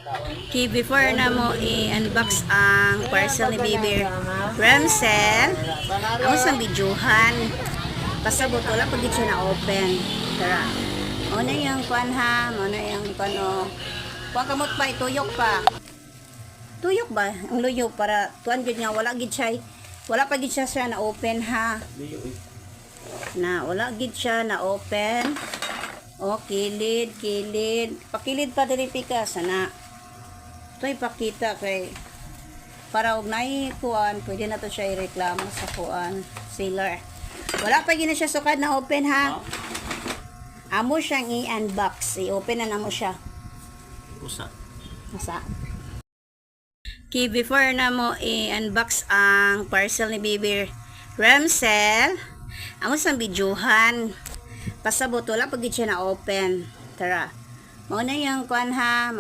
Okay, before na mo i-unbox ang parcel ni Baby Ramsel, ako sa videohan. Pasabot, wala pag siya na open. Tara. Ano yung pan ha? Ano yung pano? Kuha kamot pa, ituyok pa. Tuyok ba? Ang luyo para tuan gid nga wala gid siya. Wala pa gid siya na open ha. Wala gid siya na open. O, kilid. Pakilid pa diri pika sana. Ito ipakita kay para og nay kuan, pwede na to siya ireklamo sa kuan seller. Wala pa gina siya sukad na open ha. Amo siyang i-unbox. I-open na namo siya. Usa. Okay, before na mo i-unbox ang parcel ni Baby Ramsel, amo sa videohan. Pasabot, wala pa gid siya na open. Tara. Mao na yung kuan ha.